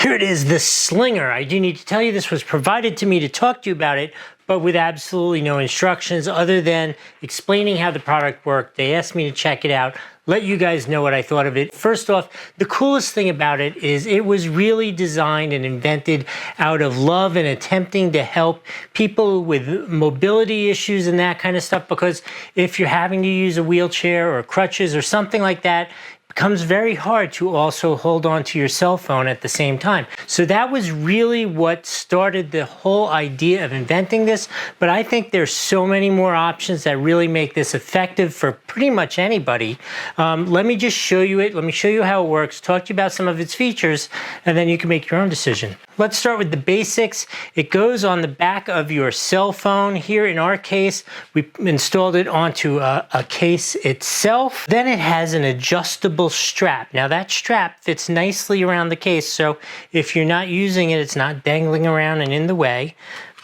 Here it is, the Slinger. I do need to tell you this was provided to me to talk to you about it, but with absolutely no instructions other than explaining how the product worked. They asked me to check it out, let you guys know what I thought of it. First off, the coolest thing about it is it was really designed and invented out of love and attempting to help people with mobility issues and that kind of stuff, because if you're having to use a wheelchair or crutches or something like that, becomes very hard to also hold on to your cell phone at the same time. So that was really what started the whole idea of inventing this, but I think there's so many more options that really make this effective for pretty much anybody. Let me just show you it. Let me show you how it works, talk to you about some of its features, and then you can make your own decision. Let's start with the basics. It goes on the back of your cell phone. Here in our case, we installed it onto a case itself. Then it has an adjustable strap. Now that strap fits nicely around the case, so if you're not using it, it's not dangling around and in the way.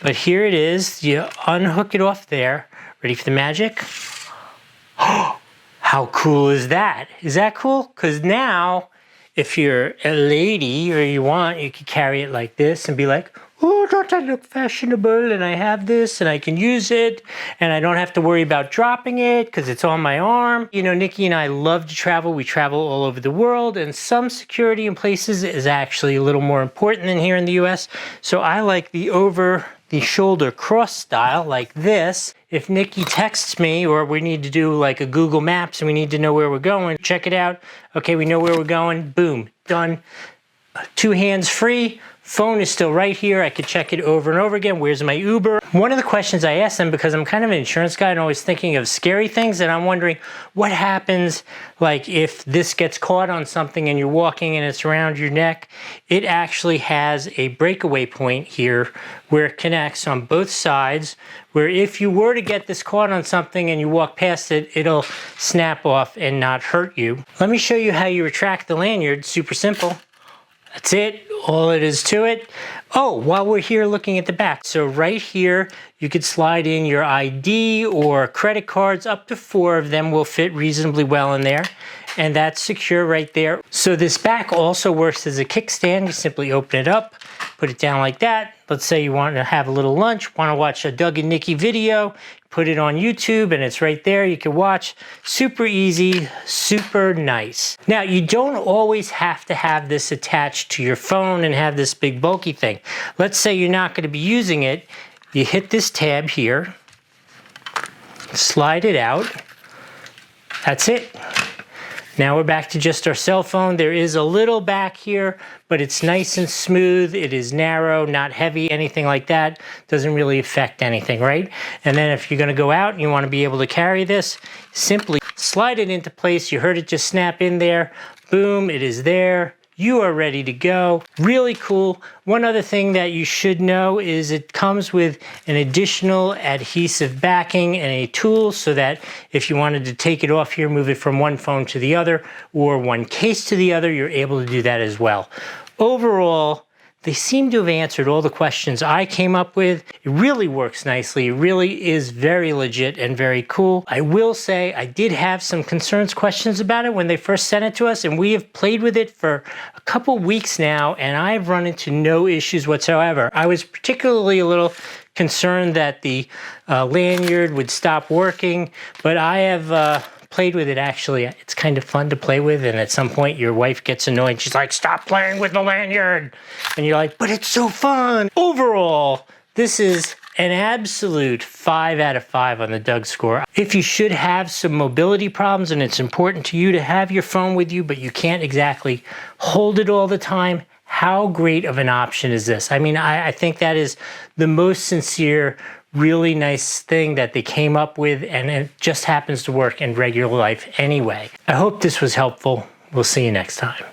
But here it is. You unhook it off there. Ready for the magic? Oh, how cool is that? Is that cool? Because now, if you're a lady or you could carry it like this and be like, oh, don't I look fashionable, and I have this and I can use it and I don't have to worry about dropping it because it's on my arm. You know, Nikki and I love to travel. We travel all over the world, and some security in places is actually a little more important than here in the US. So I like the over the shoulder cross style like this. If Nikki texts me or we need to do like a Google Maps and we need to know where we're going, check it out. Okay, we know where we're going, boom, done. 2 hands free. Phone is still right here. I could check it over and over again. Where's my Uber? One of the questions I asked them, because I'm kind of an insurance guy and always thinking of scary things, and I'm wondering what happens like if this gets caught on something and you're walking and it's around your neck. It actually has a breakaway point here where it connects on both sides, where if you were to get this caught on something and you walk past it, it'll snap off and not hurt you. Let me show you how you retract the lanyard. Super simple. That's it, all it is to it. Oh, while we're here looking at the back, so right here, you could slide in your ID or credit cards. Up to 4 of them will fit reasonably well in there, and that's secure right there. So this back also works as a kickstand. You simply open it up, put it down like that. Let's say you want to have a little lunch, want to watch a Doug and Nikki video, put it on YouTube and it's right there. You can watch. Super easy, super nice. Now, you don't always have to have this attached to your phone and have this big bulky thing. Let's say you're not going to be using it. You hit this tab here, slide it out. That's it. Now we're back to just our cell phone. There is a little back here, but it's nice and smooth. It is narrow, not heavy, anything like that. Doesn't really affect anything, right? And then if you're gonna go out and you wanna be able to carry this, simply slide it into place. You heard it just snap in there. Boom, it is there. You are ready to go. Really cool. One other thing that you should know is it comes with an additional adhesive backing and a tool so that if you wanted to take it off here, move it from one phone to the other or one case to the other, you're able to do that as well. Overall, they seem to have answered all the questions I came up with. It really works nicely. It really is very legit and very cool. I will say I did have some questions about it when they first sent it to us, and we have played with it for a couple weeks now, and I've run into no issues whatsoever. I was particularly a little concerned that the lanyard would stop working, but I have played with it. Actually, it's kind of fun to play with, and at some point your wife gets annoyed. She's like, stop playing with the lanyard, and you're like, but it's so fun. Overall, this is an absolute 5 out of 5 on the Doug score. If you should have some mobility problems and it's important to you to have your phone with you, but you can't exactly hold it all the time, how great of an option is this? I mean, I think that is the most sincere, really nice thing that they came up with, and it just happens to work in regular life anyway. I hope this was helpful. We'll see you next time.